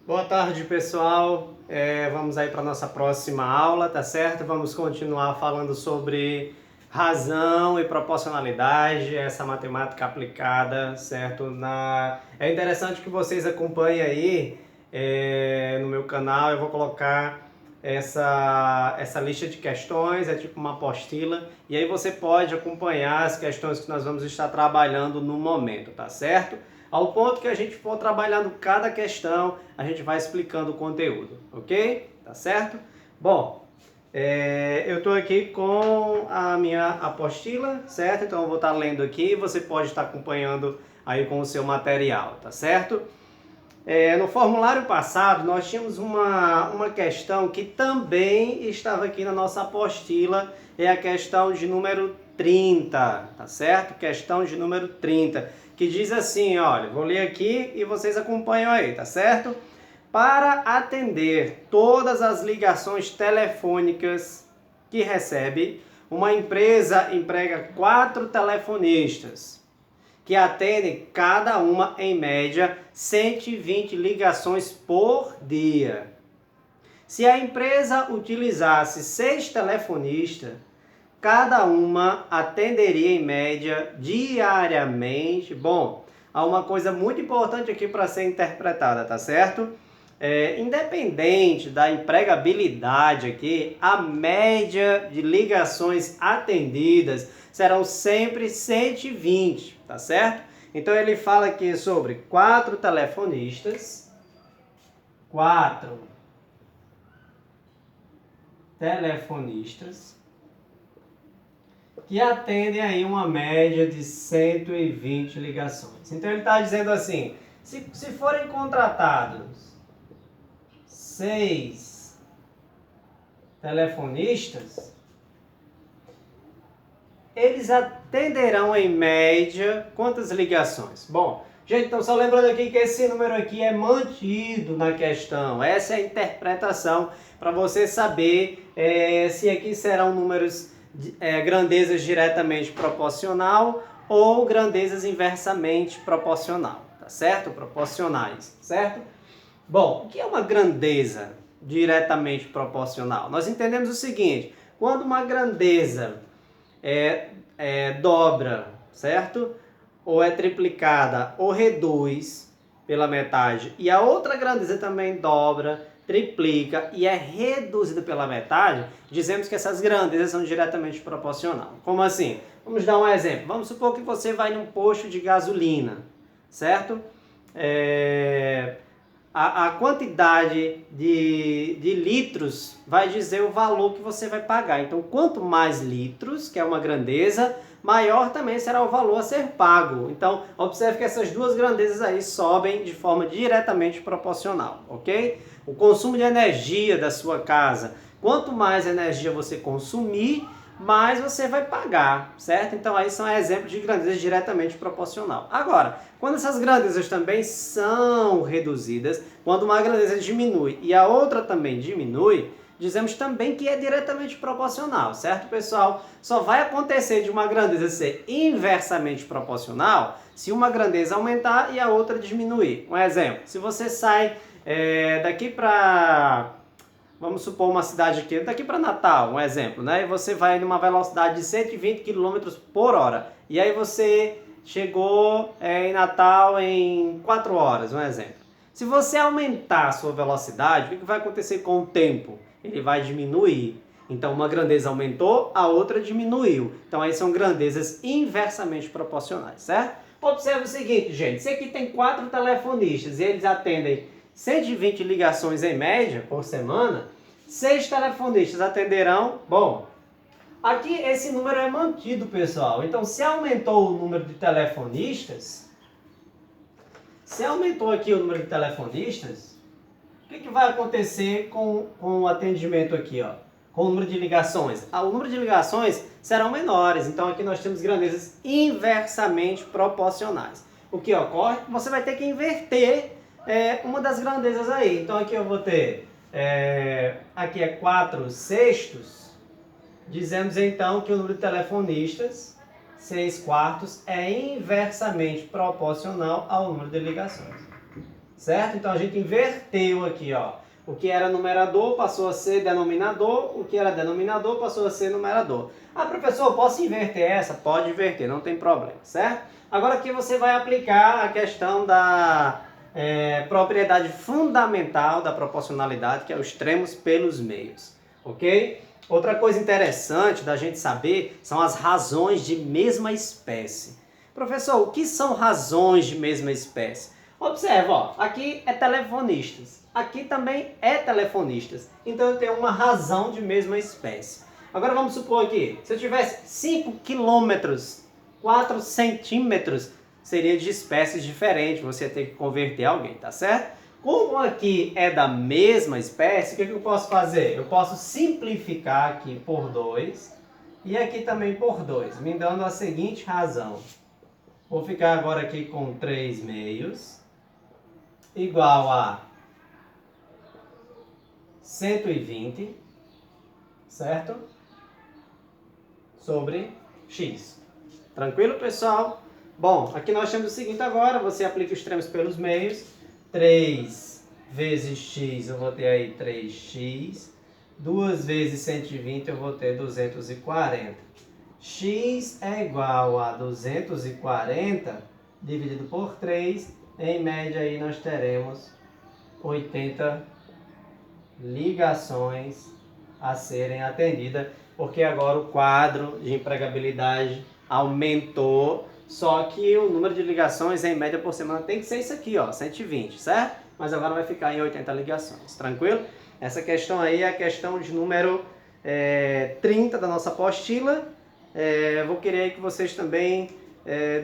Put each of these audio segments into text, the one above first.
Boa tarde, pessoal. Vamos aí para a nossa próxima aula, tá certo? Vamos continuar falando sobre razão e proporcionalidade, essa matemática aplicada, certo? É interessante que vocês acompanhem aí no meu canal. Eu vou colocar essa lista de questões, é tipo uma apostila, e aí você pode acompanhar as questões que nós vamos estar trabalhando no momento, tá certo? Ao ponto que a gente for trabalhando cada questão, a gente vai explicando o conteúdo, ok? Tá certo? Bom, eu estou aqui com a minha apostila, certo? Então eu vou estar lendo aqui, você pode estar acompanhando aí com o seu material, tá certo? No formulário passado, nós tínhamos uma questão que também estava aqui na nossa apostila, é a questão de número 30, tá certo? Questão de número 30, que diz assim, olha, vou ler aqui e vocês acompanham aí, tá certo? Para atender todas as ligações telefônicas que recebe, uma empresa emprega 4 telefonistas que atendem cada uma, em média, 120 ligações por dia. Se a empresa utilizasse 6 telefonistas, cada uma atenderia, em média, diariamente. Bom, há uma coisa muito importante aqui para ser interpretada, tá certo? Independente da empregabilidade aqui, a média de ligações atendidas serão sempre 120, tá certo? Então ele fala aqui sobre 4 telefonistas, 4 telefonistas que atendem aí uma média de 120 ligações. Então ele está dizendo assim, se forem contratados 6 telefonistas, eles atenderão em média quantas ligações? Bom, gente, então só lembrando aqui que esse número aqui é mantido na questão. Essa é a interpretação para você saber se aqui serão números grandezas diretamente proporcional ou grandezas inversamente proporcional, tá certo? Proporcionais, certo? Bom, o que é uma grandeza diretamente proporcional? Nós entendemos o seguinte, quando uma grandeza dobra, certo? Ou é triplicada ou reduz pela metade, e a outra grandeza também dobra, triplica e é reduzida pela metade, dizemos que essas grandezas são diretamente proporcionais. Como assim? Vamos dar um exemplo. Vamos supor que você vai num posto de gasolina, certo? A quantidade de litros vai dizer o valor que você vai pagar. Então, quanto mais litros, que é uma grandeza, maior também será o valor a ser pago. Então, observe que essas duas grandezas aí sobem de forma diretamente proporcional, ok? O consumo de energia da sua casa, quanto mais energia você consumir, mais você vai pagar, certo? Então aí são exemplos de grandeza diretamente proporcional. Agora, quando essas grandezas também são reduzidas, quando uma grandeza diminui e a outra também diminui, dizemos também que é diretamente proporcional, certo, pessoal? Só vai acontecer de uma grandeza ser inversamente proporcional se uma grandeza aumentar e a outra diminuir. Um exemplo, se você sai daqui para... Vamos supor uma cidade aqui, daqui para Natal, um exemplo, né? E você vai numa velocidade de 120 km por hora. E aí você chegou em Natal em 4 horas, um exemplo. Se você aumentar a sua velocidade, o que vai acontecer com o tempo? Ele vai diminuir. Então uma grandeza aumentou, a outra diminuiu. Então aí são grandezas inversamente proporcionais, certo? Observe o seguinte, gente. Se aqui tem 4 telefonistas e eles atendem 120 ligações em média por semana, 6 telefonistas atenderão. Bom, aqui esse número é mantido, pessoal. Então, se aumentou o número de telefonistas, o que vai acontecer com o atendimento aqui, ó? Com o número de ligações? O número de ligações serão menores. Então, aqui nós temos grandezas inversamente proporcionais. O que ocorre? Você vai ter que inverter uma das grandezas aí. Então aqui eu vou ter, aqui é 4 sextos, dizemos então que o número de telefonistas, 6 quartos, é inversamente proporcional ao número de ligações, certo? Então a gente inverteu aqui, ó. O que era numerador passou a ser denominador, o que era denominador passou a ser numerador. Ah, professor, posso inverter essa? Pode inverter, não tem problema, certo? Agora aqui você vai aplicar a questão da propriedade fundamental da proporcionalidade, que é os extremos pelos meios, ok? Outra coisa interessante da gente saber são as razões de mesma espécie. Professor, o que são razões de mesma espécie? Observa, ó, aqui é telefonistas, aqui também é telefonistas, então eu tenho uma razão de mesma espécie. Agora vamos supor aqui, se eu tivesse 5 quilômetros, 4 centímetros, seria de espécies diferentes, você ia ter que converter alguém, tá certo? Como aqui é da mesma espécie, o que eu posso fazer? Eu posso simplificar aqui por 2 e aqui também por 2, me dando a seguinte razão. Vou ficar agora aqui com 3 meios igual a 120, certo? Sobre x. Tranquilo, pessoal? Bom, aqui nós temos o seguinte agora, você aplica os extremos pelos meios. 3 vezes x, eu vou ter aí 3x. 2 vezes 120, eu vou ter 240. X é igual a 240 dividido por 3. Em média, aí nós teremos 80 ligações a serem atendidas, porque agora o quadro de empregabilidade aumentou, só que o número de ligações em média por semana tem que ser isso aqui, ó, 120, certo? Mas agora vai ficar em 80 ligações, tranquilo? Essa questão aí é a questão de número 30 da nossa apostila. Vou querer que vocês também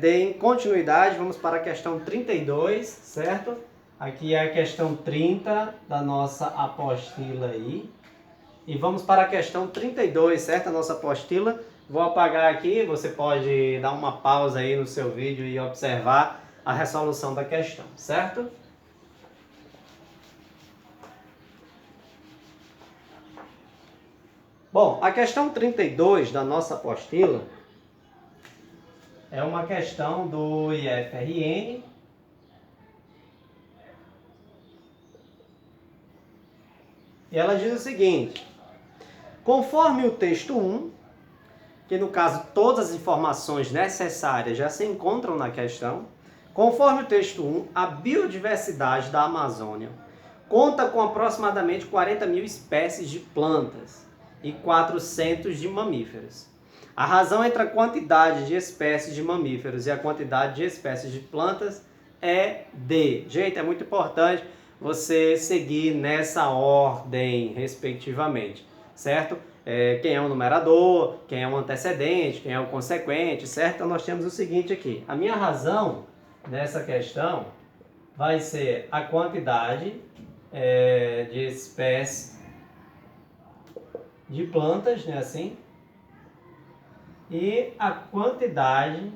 deem continuidade, vamos para a questão 32, certo? Aqui é a questão 30 da nossa apostila aí. E vamos para a questão 32, certo? A nossa apostila. Vou apagar aqui, você pode dar uma pausa aí no seu vídeo e observar a resolução da questão, certo? Bom, a questão 32 da nossa apostila é uma questão do IFRN. E ela diz o seguinte: conforme o texto 1, que no caso todas as informações necessárias já se encontram na questão, conforme o texto 1, a biodiversidade da Amazônia conta com aproximadamente 40.000 espécies de plantas e 400 de mamíferos. A razão entre a quantidade de espécies de mamíferos e a quantidade de espécies de plantas é de... Gente, é muito importante você seguir nessa ordem, respectivamente, certo? Quem é o numerador, quem é o antecedente, quem é o consequente, certo? Então nós temos o seguinte aqui. A minha razão nessa questão vai ser a quantidade de espécies de plantas, né, assim, e a quantidade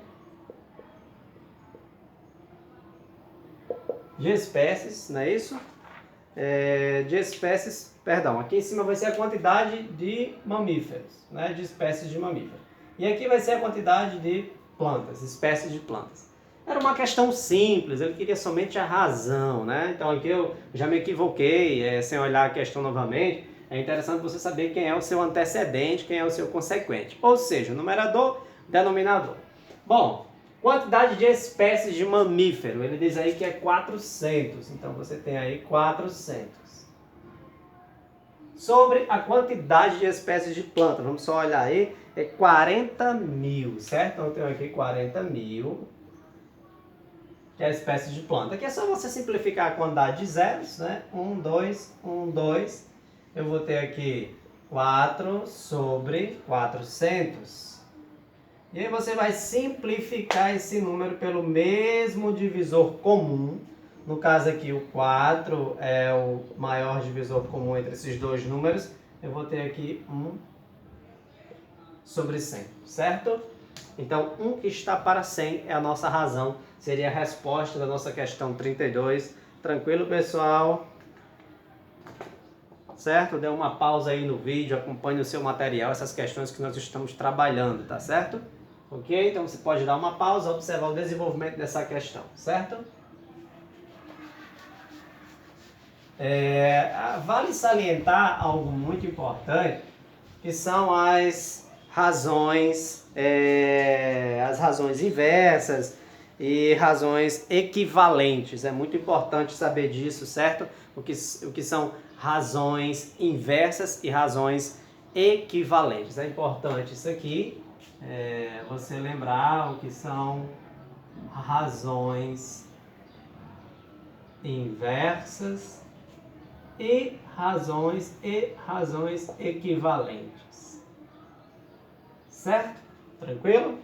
de espécies, não é isso? De espécies, perdão, aqui em cima vai ser a quantidade de mamíferos, né, de espécies de mamíferos. E aqui vai ser a quantidade de plantas, espécies de plantas. Era uma questão simples, eu queria somente a razão, né? Então aqui eu já me equivoquei, sem olhar a questão novamente. É interessante você saber quem é o seu antecedente, quem é o seu consequente. Ou seja, numerador, denominador. Bom, quantidade de espécies de mamífero, ele diz aí que é 400. Então você tem aí 400. Sobre a quantidade de espécies de planta, vamos só olhar aí, é 40.000, certo? Então eu tenho aqui 40.000, que é a espécie de planta. Aqui é só você simplificar a quantidade de zeros, né? 1, 2, 1, 2. Eu vou ter aqui 4 sobre 400. E aí você vai simplificar esse número pelo mesmo divisor comum. No caso aqui o 4 é o maior divisor comum entre esses dois números. Eu vou ter aqui 1 sobre 100, certo? Então 1 que está para 100 é a nossa razão. Seria a resposta da nossa questão 32. Tranquilo, pessoal? Certo? Dê uma pausa aí no vídeo, acompanhe o seu material, essas questões que nós estamos trabalhando, tá certo? Ok? Então você pode dar uma pausa, observar o desenvolvimento dessa questão, certo? Vale salientar algo muito importante, que são as razões inversas e razões equivalentes. É muito importante saber disso, certo? O que são razões inversas e razões equivalentes. É importante isso aqui, você lembrar o que são razões inversas e razões equivalentes. Certo? Tranquilo?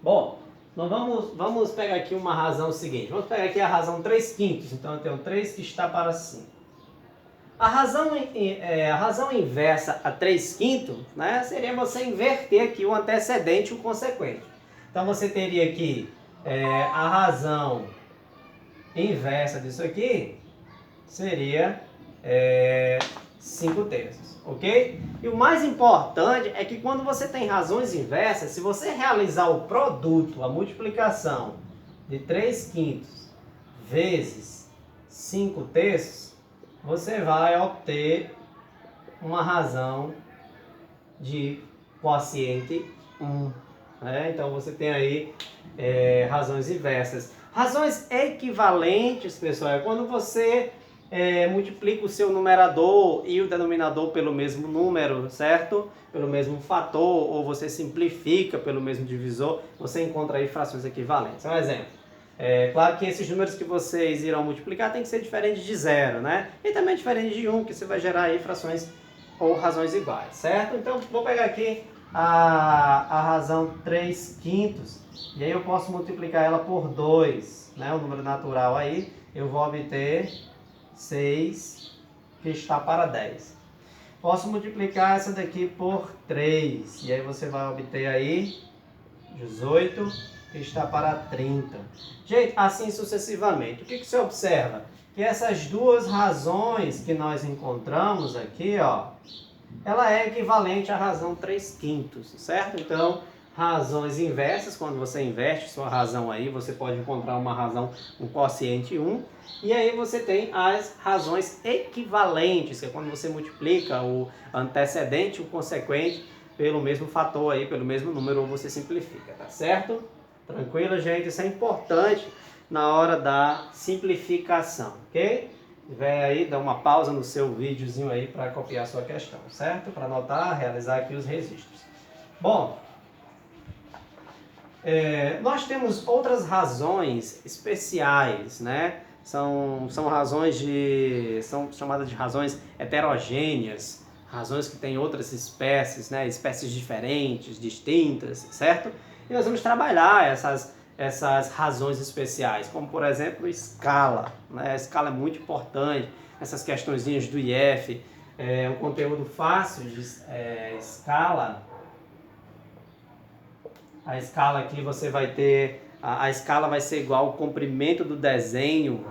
Bom, nós vamos pegar aqui uma razão seguinte. Vamos pegar aqui a razão 3/5. Então eu tenho 3 que está para 5. A razão inversa a 3/5, né, seria você inverter aqui o antecedente e o consequente. Então você teria aqui a razão inversa disso aqui seria 5/3, ok? E o mais importante é que quando você tem razões inversas, se você realizar o produto, a multiplicação de 3/5 vezes 5/3, você vai obter uma razão de quociente 1. Né? Então você tem aí razões inversas. Razões equivalentes, pessoal, é quando você multiplica o seu numerador e o denominador pelo mesmo número, certo? Pelo mesmo fator, ou você simplifica pelo mesmo divisor, você encontra aí frações equivalentes. Um exemplo. Claro que esses números que vocês irão multiplicar tem que ser diferentes de 0, né? E também diferente de 1, que você vai gerar aí frações ou razões iguais, certo? Então, vou pegar aqui a razão 3/5, e aí eu posso multiplicar ela por 2, né? O número natural aí, eu vou obter 6, que está para 10. Posso multiplicar essa daqui por 3, e aí você vai obter aí 18, que está para 30. Gente, assim sucessivamente. O que você observa? Que essas duas razões que nós encontramos aqui, ó, ela é equivalente à razão 3/5, certo? Então, razões inversas, quando você inverte sua razão aí, você pode encontrar uma razão, um quociente 1. E aí você tem as razões equivalentes, que é quando você multiplica o antecedente e o consequente pelo mesmo fator aí, pelo mesmo número, ou você simplifica, tá certo? Tranquilo, gente? Isso é importante na hora da simplificação, ok? Se tiver aí, dá uma pausa no seu videozinho aí para copiar a sua questão, certo? Para anotar, realizar aqui os registros. Bom, nós temos outras razões especiais, né? São razões são chamadas de razões heterogêneas, razões que têm outras espécies, né? Espécies diferentes, distintas, certo? E nós vamos trabalhar essas razões especiais, como por exemplo escala, né? A escala é muito importante, essas questõezinhas do IF, um conteúdo fácil de escala. A escala aqui você vai ter, a escala vai ser igual ao comprimento do desenho